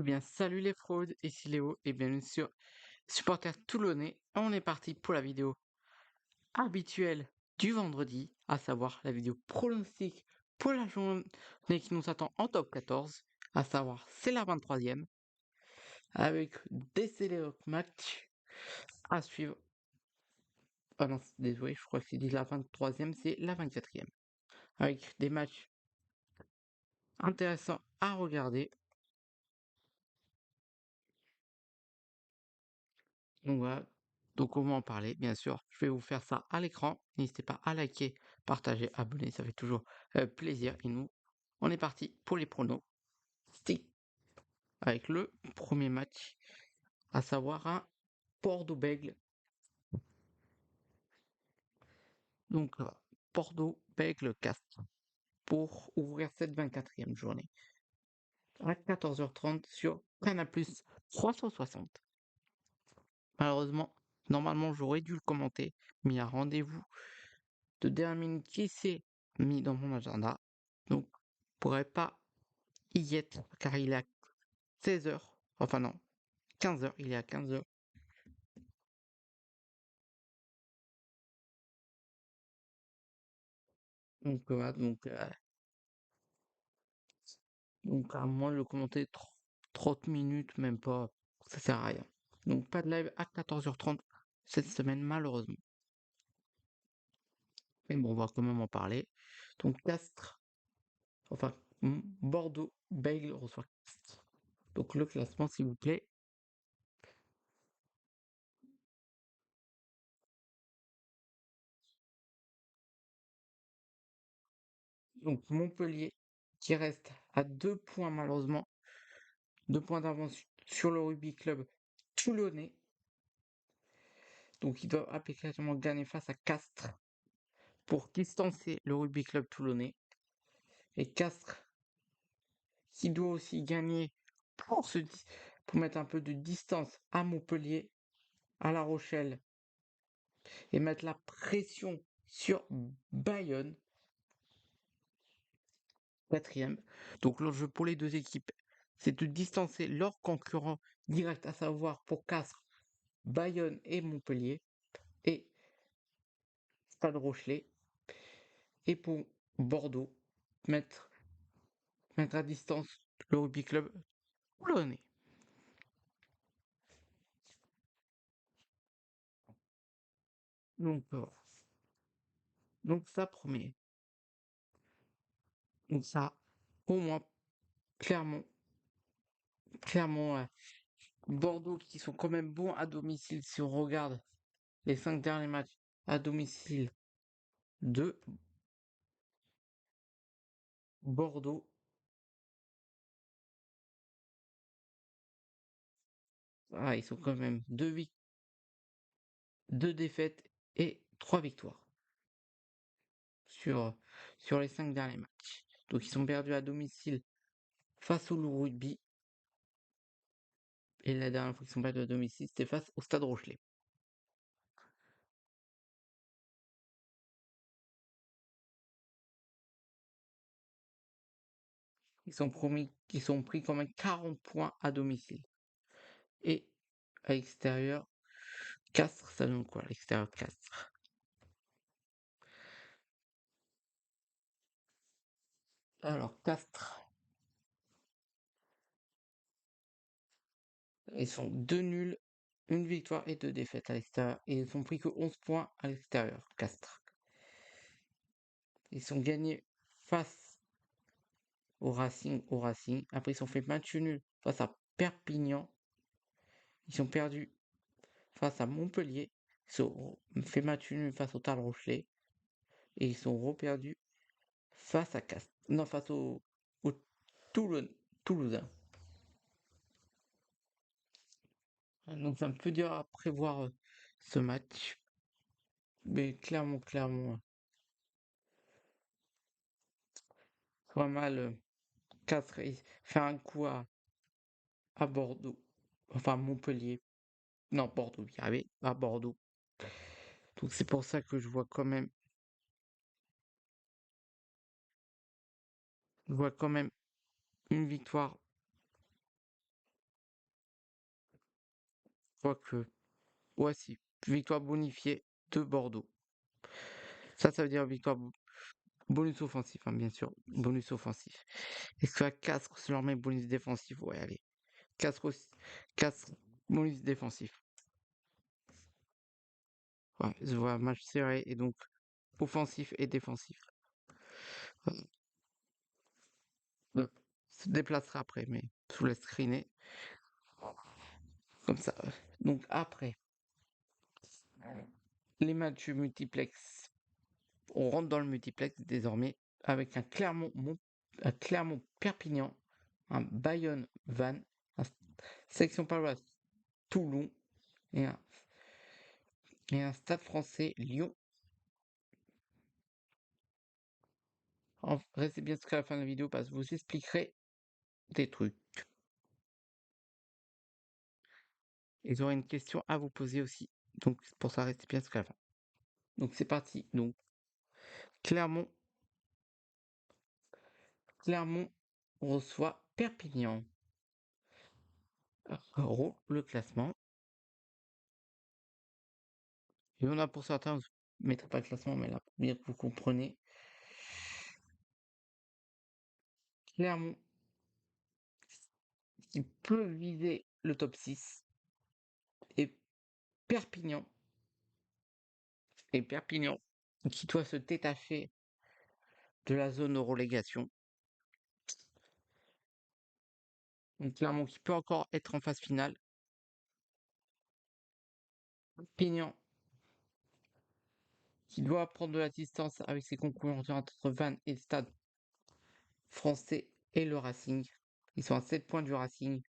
Eh bien, salut les fraudes, ici Léo et bienvenue sur Supporter Toulonnais. On est parti pour la vidéo habituelle du vendredi, à savoir la vidéo pronostic pour la journée qui nous attend en top 14, à savoir c'est la 23e, avec des célèbres matchs à suivre. Ah non, désolé, je crois que c'est dit la 23e, c'est la 24e, avec des matchs intéressants à regarder. Donc voilà, donc on va en parler, bien sûr. Je vais vous faire ça à l'écran. N'hésitez pas à liker, partager, abonner, ça fait toujours plaisir. Et nous, on est parti pour les pronos. Stick avec le premier match, à savoir un Bordeaux-Bègles. Donc Bordeaux-Bègles Castres pour ouvrir cette 24e journée à 14h30 sur Canal+ 360. Malheureusement, normalement j'aurais dû le commenter, mais il y a rendez-vous de dernière minute qui s'est mis dans mon agenda. Donc, je pourrais pas y être car il est à 16h. Enfin non, 15h. Il est à 15h. Donc, voilà, donc à moins de le commenter 30 minutes, même pas, ça sert à rien. Donc pas de live à 14h30 cette semaine malheureusement. Mais bon, on va quand même en parler. Donc Castres, enfin Bordeaux, Bègles reçoit Castres. Donc le classement s'il vous plaît. Donc Montpellier qui reste à 2 points malheureusement, 2 points d'avance sur le rugby club toulonnais. Donc ils doivent impérativement gagner face à Castres pour distancer le rugby club toulonnais. Et Castres qui doit aussi gagner pour, pour mettre un peu de distance à Montpellier, à La Rochelle et mettre la pression sur Bayonne, quatrième. Donc l'enjeu pour les deux équipes, c'est de distancer leurs concurrents directs, à savoir pour Castres, Bayonne et Montpellier, et Stade Rochelet, et pour Bordeaux, mettre à distance le rugby club toulonnais. Donc, donc ça promet. Donc ça, au moins, clairement, Bordeaux qui sont quand même bons à domicile si on regarde les 5 derniers matchs à domicile de Bordeaux. Ah, ils sont quand même 2 défaites et 3 victoires sur, sur les 5 derniers matchs. Donc ils sont perdus à domicile face au Loup Rugby. Et la dernière fois qu'ils sont perdus à domicile, c'était face au Stade Rochelet. Ils sont pris quand même 40 points à domicile. Et à l'extérieur, Castres, ça donne quoi à l'extérieur de Castres? Alors, Castres, ils sont 2 nuls, une victoire et 2 défaites à l'extérieur. Et ils ont pris que 11 points à l'extérieur, Castres. Ils sont gagnés face au Racing. Après, ils sont fait match nul face à Perpignan. Ils sont perdus face à Montpellier. Ils sont fait match nul face au Tal Rochelet. Et ils sont reperdus face à Castres. Non, face au Toulousain. Donc c'est un peu dur à prévoir ce match. Mais clairement, pas mal. Castres faire un coup à Bordeaux. Enfin, Montpellier. Non, Bordeaux, il y arrivé à Bordeaux. Donc c'est pour ça que je vois quand même une victoire Quoique, ouais, si. Victoire bonifiée de Bordeaux. Ça veut dire victoire bonus offensif, hein, bien sûr. Bonus offensif. Est-ce que à Castres, je leur mets bonus défensif? Ouais, allez. Castres aussi. Castres, bonus défensif. Ouais, je vois match serré et donc offensif et défensif. Euh, Se déplacera après, mais sous la screener. Comme ça. Donc après, les matchs multiplex. On rentre dans le multiplex désormais avec un Clermont Perpignan, un Bayonne Vannes, un Section Paroisse Toulon et un Stade Français Lyon. Restez bien jusqu'à la fin de la vidéo parce que je vous expliquerai des trucs. Et j'aurai une question à vous poser aussi. Donc pour ça, restez bien jusqu'à la fin. Donc c'est parti. Donc Clermont reçoit Perpignan. Roule le classement. Il y en a pour certains, je ne mettrai pas le classement, mais là, pour bien que vous comprenez. Clermont qui peut viser le top 6 et Perpignan Perpignan qui doit se détacher de la zone de relégation. Donc Clermont qui peut encore être en phase finale. Perpignan qui doit prendre de la distance avec ses concurrents entre Vannes et le Stade Français et le Racing. Ils sont à 7 points du Racing.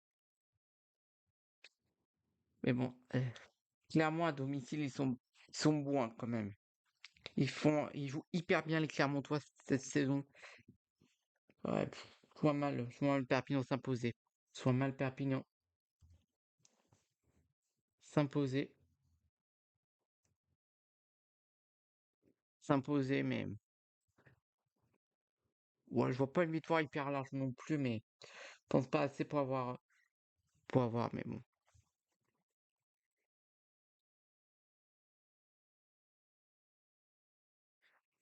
Mais bon, Clermont à domicile, ils sont bons hein, quand même. Ils jouent hyper bien les Clermontois cette saison. Ouais, je vois mal Perpignan s'imposer. Soit mal Perpignan s'imposer. S'imposer, mais ouais, je vois pas une victoire hyper large non plus, mais je pense pas assez pour avoir, mais bon.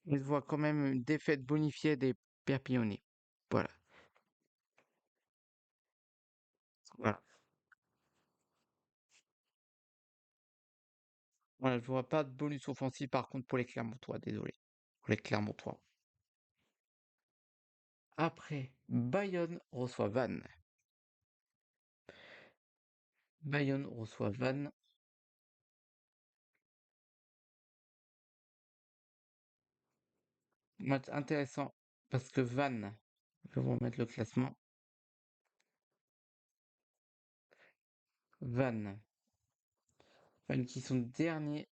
Je vois quand même une défaite bonifiée des Perpignanais. Voilà. Voilà. Voilà, je vois pas de bonus offensif par contre pour les Clermontois, désolé. Pour les Clermontois. Après, Bayonne reçoit Vannes. Bayonne reçoit Vannes. Match intéressant parce que Vannes, je vais vous remettre le classement. Vannes. Vannes qui sont derniers.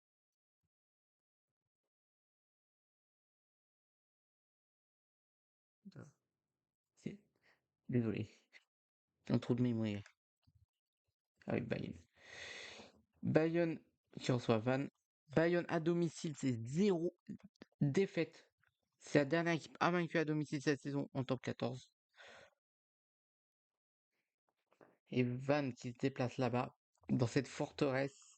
Désolé. J'ai un trou de mémoire avec Bayonne. Bayonne qui reçoit Vannes. Bayonne à domicile, c'est 0 défaite. C'est la dernière équipe invaincue à domicile cette saison en top 14. Et Vannes qui se déplace là-bas, dans cette forteresse.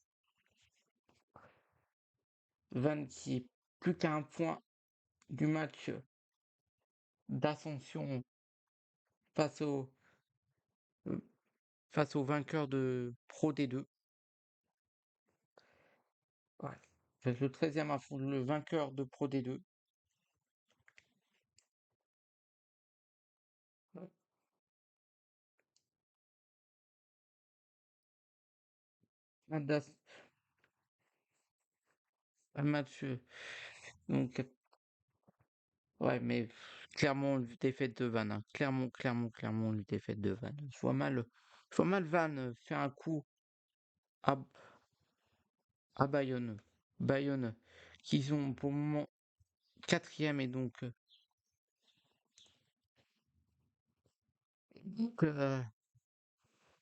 Vannes qui est plus qu'à un point du match d'ascension face au, euh, face au vainqueur de Pro D2. Ouais. Le 13e affronte le vainqueur de Pro D2. Ouais. Un match. Donc, ouais, mais clairement, une défaite de Vannes. Hein. Clairement, une défaite de Vannes. Je vois mal Vannes faire un coup à, à Bayonne. Bayonne, qui sont pour le moment quatrième et donc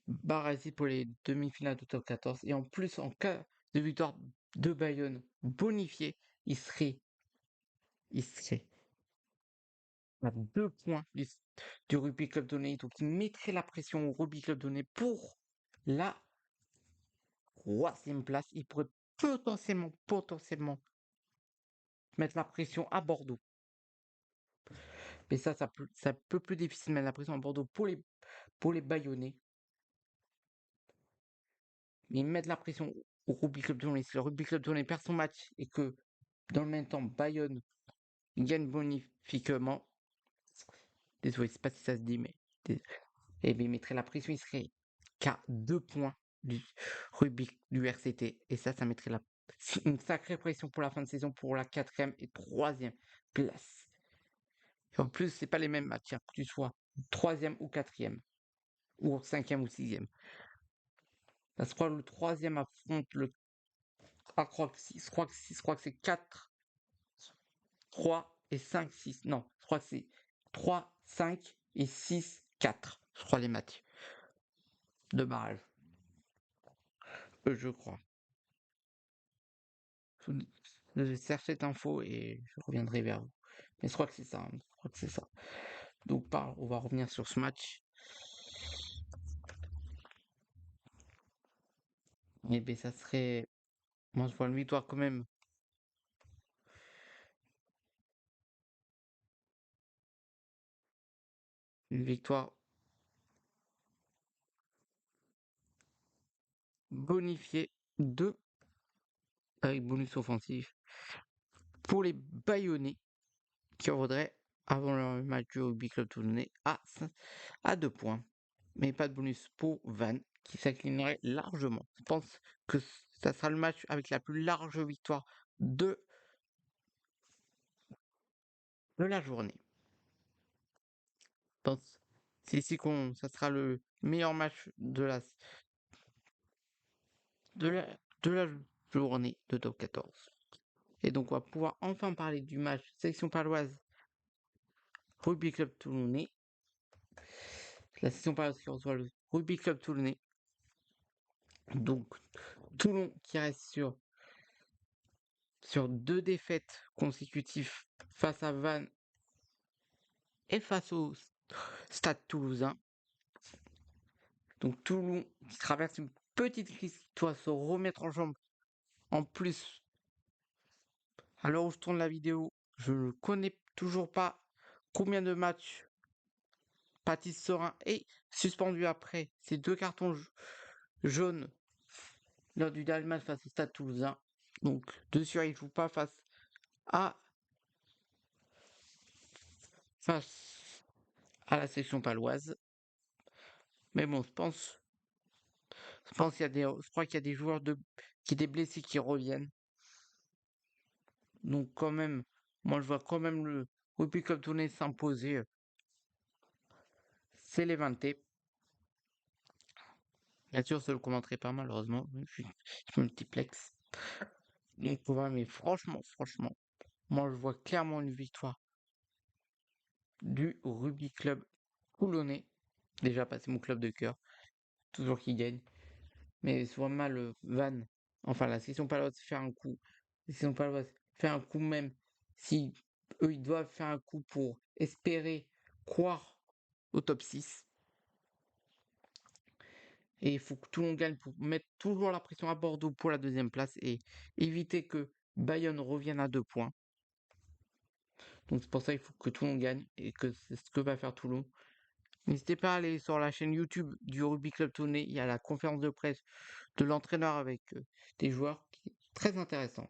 barragé pour les demi-finales de top 14. Et en plus, en cas de victoire de Bayonne bonifié, il serait à 2 points du Rugby Club Donné. Donc il mettrait la pression au Rugby Club Donné pour la troisième place. Il pourrait potentiellement mettre la pression à Bordeaux. Mais ça peut plus difficile mettre la pression à Bordeaux pour les Bayonnais. Mais mettre la pression au Rugby Club Tournai. Si le Rugby Club Tournai perd son match et que dans le même temps Bayonne gagne bonifiquement, désolé, je sais pas si ça se dit, mais et bien, il mettrait la pression, il serait qu'à 2 points du Rugby du RCT. Et ça mettrait une sacrée pression pour la fin de saison pour la 4e et 3e place. Et en plus, c'est pas les mêmes matchs, hein, que tu sois 3e ou 4e, ou 5e ou 6e. Parce que le 3e affronte le. Ah, je crois que c'est 4, 3 et 5, 6. Non, je crois que c'est 3, 5 et 6, 4. Je crois les matchs de barrage. Je crois. Je vais chercher cette info et je reviendrai vers vous. Mais je crois que c'est ça. Je crois que c'est ça. Donc, on va revenir sur ce match. Et bien, ça serait. Moi, je vois une victoire quand même. Une victoire bonifiée 2 avec bonus offensif pour les Bayonnais qui reviendraient avant le match du Rugby Club Toulonnais à 2 points. Mais pas de bonus pour Vannes qui s'inclinerait largement. Je pense que ça sera le match avec la plus large victoire de la journée. Je pense c'est ici ça sera le meilleur match de la journée de top 14. Et donc on va pouvoir enfin parler du match section paloise Rugby Club Toulonnais. La section paloise qui reçoit le Rugby Club Toulonnais. Donc Toulon qui reste sur 2 défaites consécutives face à Vannes et face au Stade Toulousain. Donc Toulon qui traverse une petite crise qui doit se remettre en jambes. En plus, à l'heure où je tourne la vidéo, je ne connais toujours pas combien de matchs Baptiste Serin est suspendu après ces 2 cartons jaunes lors du dernier match face au Stade Toulousain. Donc, dessus, il ne joue pas face à la section paloise. Mais bon, je crois qu'il y a des joueurs qui des blessés qui reviennent. Donc quand même, moi je vois quand même le Rugby Club Tournai s'imposer. C'est les 20. Bien sûr, je le commenterai pas malheureusement. Je multiplex. Donc voilà, mais franchement, moi je vois clairement une victoire du Rugby Club Toulonnais. Déjà passé mon club de cœur. Toujours qui gagne. Mais soit mal Van. Enfin la section paloise faire un coup. La section paloise faire un coup même. Si eux ils doivent faire un coup pour espérer croire au top 6. Et il faut que tout le monde gagne pour mettre toujours la pression à Bordeaux pour la 2e place et éviter que Bayonne revienne à 2 points. Donc c'est pour ça qu'il faut que tout le monde gagne et que c'est ce que va faire Toulon. N'hésitez pas à aller sur la chaîne YouTube du Rugby Club Tournai. Il y a la conférence de presse de l'entraîneur avec des joueurs qui est très intéressant.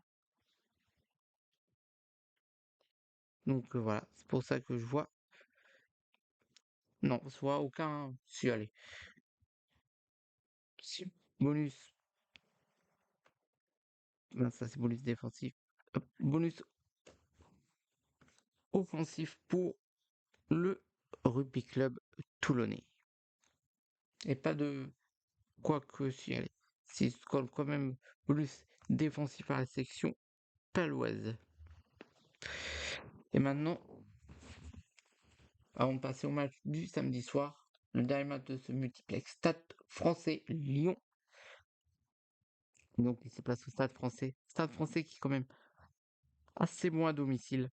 Donc voilà, c'est pour ça que je vois. Non, je vois aucun. Si, allez. Si, bonus. Ben, ça, c'est bonus défensif. Bonus offensif pour le Rugby Club Toulonnais. Et pas de. Quoique, si, allez. C'est quand même bonus défensif à la section paloise. Et maintenant, avant de passer au match du samedi soir, le dernier match de ce multiplex Stade français Lyon. Donc il se place au Stade français. Stade français qui est quand même assez bon à domicile.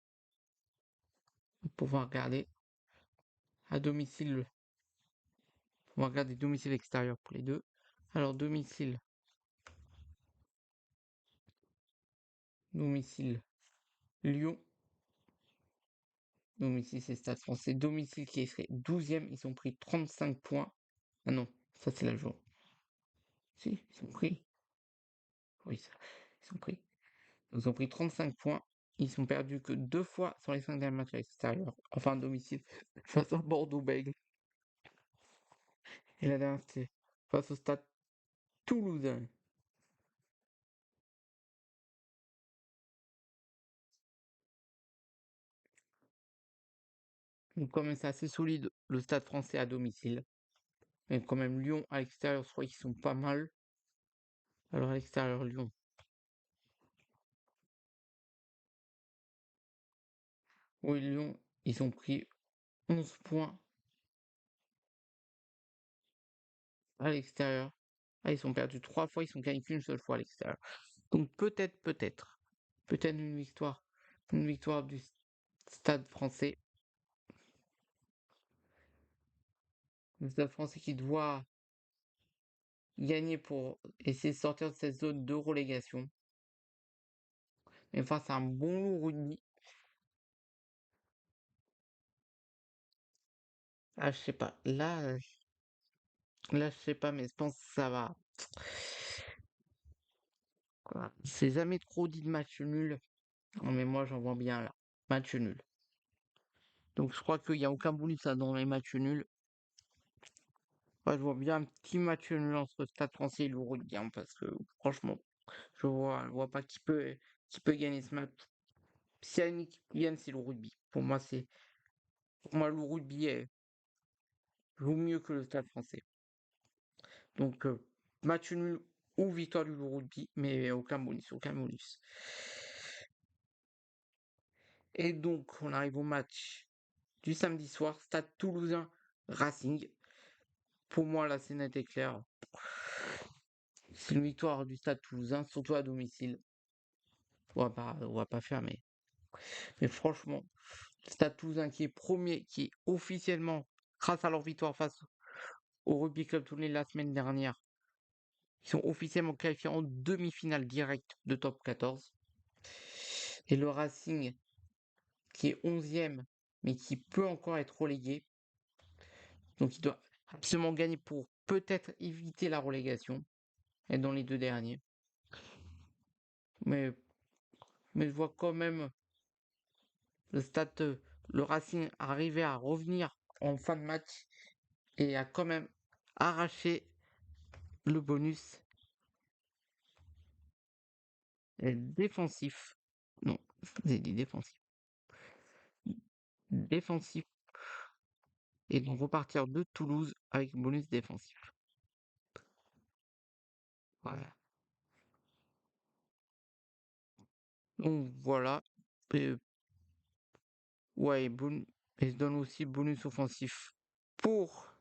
On va pouvoir regarder à domicile. On va regarder domicile extérieur pour les deux. Alors domicile. Domicile Lyon. Domicile c'est Stade Français. Domicile qui serait 12e. Ils ont pris 35 points. Ah non, ça c'est la journée. Si, ils ont pris. Oui, ça, ils ont pris. Ils ont pris 35 points. Ils sont perdus que 2 fois sur les 5 derniers matchs à l'extérieur. Enfin, à domicile. Face à Bordeaux-Bègles. Et la dernière, c'était face au Stade Toulousain. Donc, quand même, c'est assez solide le Stade Français à domicile. Mais quand même, Lyon à l'extérieur, je crois qu'ils sont pas mal. Alors, à l'extérieur, Lyon. Oui, Lyon, ils ont pris 11 points à l'extérieur. Ah, ils sont perdus 3 fois, ils sont gagnés qu'une seule fois à l'extérieur. Donc peut-être une victoire du Stade français. Le Stade français qui doit gagner pour essayer de sortir de cette zone de relégation. Mais face à un bon rugby. Ah, je sais pas. Là, je sais pas, mais je pense que ça va. Quoi. C'est jamais trop dit de match nul. Non, mais moi, j'en vois bien là. Match nul. Donc, je crois qu'il n'y a aucun bonus ça dans les matchs nuls. Ouais, je vois bien un petit match nul entre Stade français et le rugby, hein, parce que franchement, je vois pas qui peut gagner ce match. S'il y a une équipe qui gagne, c'est le rugby. Pour moi, le rugby joue mieux que le Stade français. Donc, match nul ou victoire du rugby, mais aucun bonus, aucun bonus. Et donc, on arrive au match du samedi soir, Stade Toulousain Racing. Pour moi, la scène était claire. C'est une victoire du Stade Toulousain, surtout à domicile. On va pas faire, mais franchement, Stade Toulousain qui est premier, qui est officiellement, grâce à leur victoire face au Rugby Club Tournai la semaine dernière, ils sont officiellement qualifiés en demi-finale directe de top 14. Et le Racing qui est 11e, mais qui peut encore être relégué. Donc il doit absolument gagner pour peut-être éviter la relégation, être dans les deux derniers. Mais, mais je vois quand même le stade, le Racing arriver à revenir en fin de match et à quand même arracher le bonus défensif. Non, j'ai dit défensif. Défensif et donc repartir de Toulouse avec bonus défensif. Voilà. Donc voilà. Et, ouais, et je donne aussi bonus offensif pour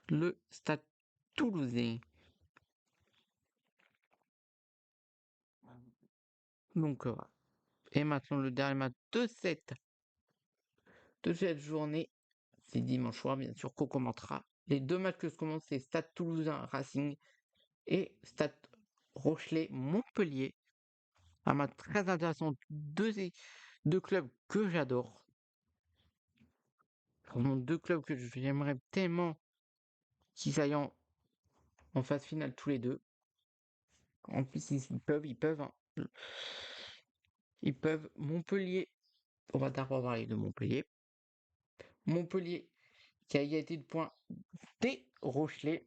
le Stade Toulousain. Donc voilà. Et maintenant le dernier match de cette journée, c'est dimanche soir bien sûr qu'on commentera. Les deux matchs que je commence, c'est Stade Toulousain Racing et Stade Rochelet Montpellier. Un match très intéressant, deux clubs que j'adore. Vraiment deux clubs que j'aimerais tellement qu'ils aillent en phase finale tous les deux. En plus, ils peuvent, hein. Ils peuvent. Montpellier, on va d'abord parler de Montpellier. Montpellier qui a égalité de points des Rochelais.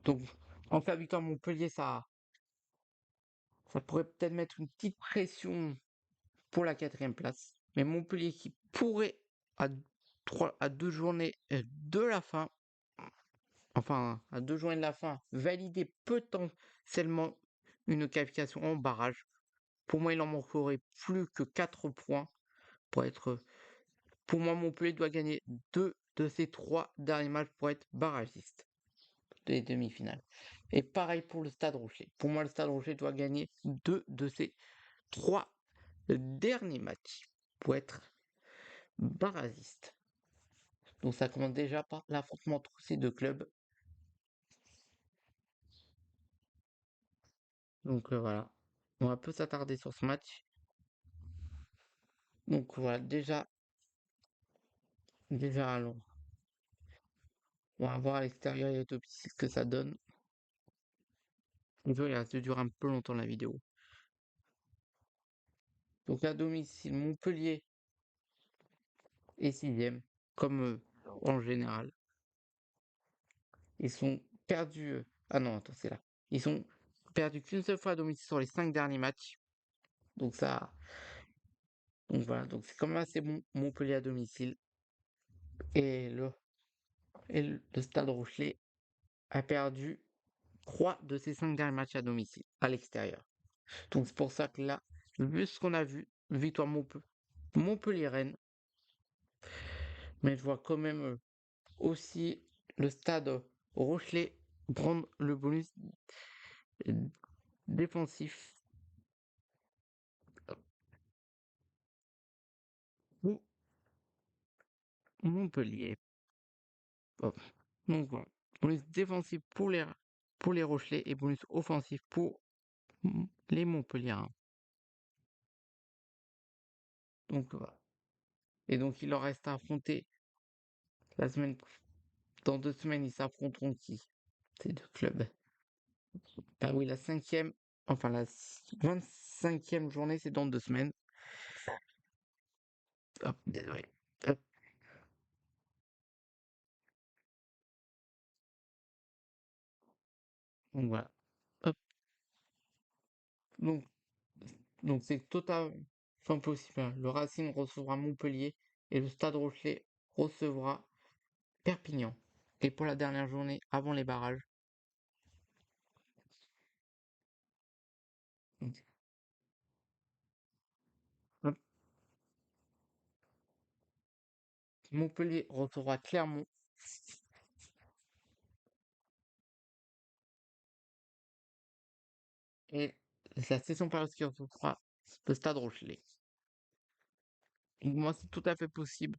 Donc, en faire victoire Montpellier, ça pourrait peut-être mettre une petite pression pour la 4e place. Mais Montpellier qui pourrait, à 2 journées de la fin, enfin, à 2 journées de la fin, valider potentiellement une qualification en barrage. Pour moi, il en manquerait plus que 4 points pour être. Pour moi, Montpellier doit gagner 2 de ses 3 derniers matchs pour être barragiste des demi-finales. Et pareil pour le Stade Rocher. Pour moi, le Stade Rocher doit gagner 2 de ses 3 derniers matchs pour être barragiste. Donc ça commence déjà par l'affrontement entre ces deux clubs. Donc voilà. On va un peu s'attarder sur ce match. Donc voilà, déjà allons. On va voir à l'extérieur et à domicile ce que ça donne. Il risque de durer un peu longtemps la vidéo. Donc à domicile, Montpellier est sixième, comme en général. Ils sont perdus. Ah non, attends, c'est là. Ils sont perdus qu'une seule fois à domicile sur les 5 derniers matchs. Donc ça. Donc voilà, donc c'est quand même assez bon. Montpellier à domicile. Et le Stade Rochelet a perdu 3 de ses 5 derniers matchs à domicile, à l'extérieur. Donc c'est pour ça que là, vu ce qu'on a vu, victoire Montpellier-Rennes, mais je vois quand même aussi le Stade Rochelet prendre le bonus défensif ou Montpellier. Hop. Donc voilà. Bonus défensif pour les Rochelais et bonus offensif pour les Montpelliérains. Donc voilà. Et donc il leur reste à affronter la semaine. Dans 2 semaines, ils s'affronteront qui? Ces deux clubs. Bah oui, la cinquième. Enfin la 25e journée, c'est dans 2 semaines. Hop, désolé. Hop. Donc voilà. Hop. Donc Donc c'est totalement possible, hein. Le Racing recevra Montpellier et le Stade Rochelais recevra Perpignan. Et pour la dernière journée avant les barrages, hop, Montpellier recevra Clermont et la session Paris qui recevra le Stade Rochelais. Donc moi c'est tout à fait possible.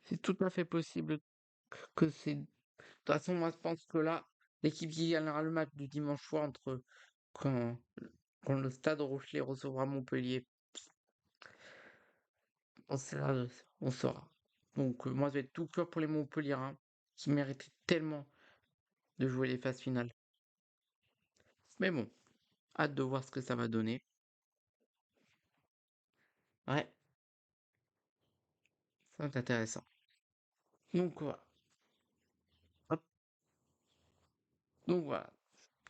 C'est tout à fait possible que c'est. De toute façon, moi je pense que là, l'équipe qui gagnera le match du dimanche soir entre quand, quand le Stade Rochelais recevra Montpellier, on saura. On saura. Donc moi je vais être tout cœur pour les Montpelliérains qui méritaient tellement de jouer les phases finales. Mais bon, hâte de voir ce que ça va donner. Ouais, ça va être intéressant. Donc voilà. Hop. Donc voilà.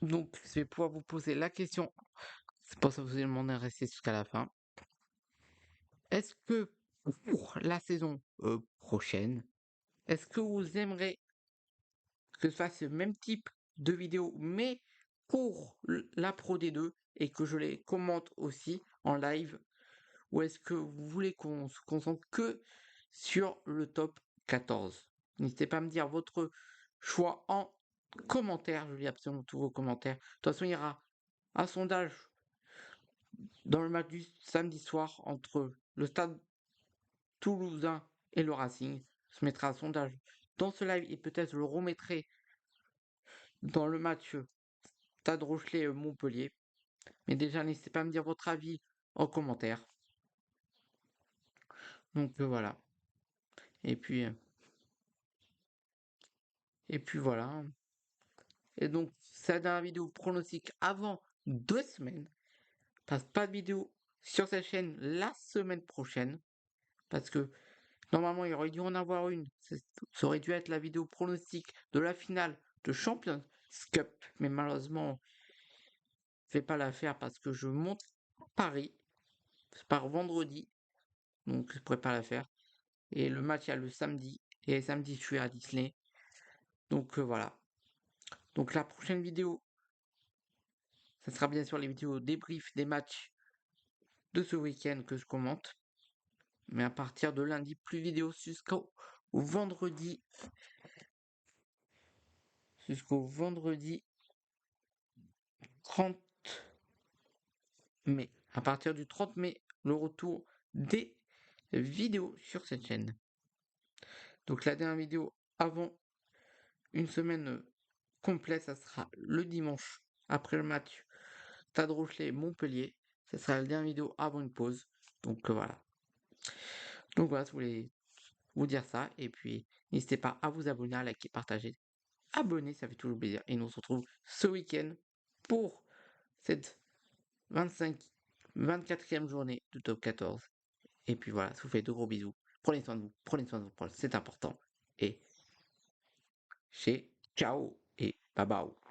Donc je vais pouvoir vous poser la question. C'est pour ça que vous allez demander de rester jusqu'à la fin. Est-ce que pour la saison prochaine, est-ce que vous aimeriez que je fasse le même type de vidéo, mais pour la Pro D2 et que je les commente aussi en live? Ou est-ce que vous voulez qu'on se concentre que sur le top 14? N'hésitez pas à me dire votre choix en commentaire. Je lis absolument tous vos commentaires. De toute façon, il y aura un sondage dans le match du samedi soir entre le Stade Toulousain et le Racing. Je mettrai un sondage dans ce live et peut-être je le remettrai dans le match Stade Rochelet-Montpellier. Mais déjà, n'hésitez pas à me dire votre avis en commentaire. Donc voilà. Et puis, euh, et puis voilà. Et donc, c'est la dernière vidéo pronostic avant 2 semaines. Pas de vidéo sur cette chaîne la semaine prochaine. Parce que normalement, il aurait dû en avoir une. Ça aurait dû être la vidéo pronostic de la finale de Champions Cup. Mais malheureusement, je ne vais pas la faire parce que je monte Paris. Je pars vendredi. Donc, je ne pourrais pas la faire. Et le match, il y a le samedi. Et samedi, je suis à Disney. Donc, voilà. Donc, la prochaine vidéo, ça sera bien sûr les vidéos débrief des matchs de ce week-end que je commente. Mais à partir de lundi, plus vidéo jusqu'au vendredi 30 mai. À partir du 30 mai, le retour des vidéos sur cette chaîne. Donc la dernière vidéo avant une semaine complète, ça sera le dimanche après le match Stade Rochelet, Montpellier. Ce sera la dernière vidéo avant une pause. Donc voilà. Donc voilà, je voulais vous dire ça. Et puis, n'hésitez pas à vous abonner, à liker, partager. Abonner, ça fait toujours plaisir. Et nous on se retrouve ce week-end pour cette 24e journée de top 14. Et puis voilà, je vous fais de gros bisous. Prenez soin de vous, prenez soin de vous, c'est important. Et chez ciao et bye bye.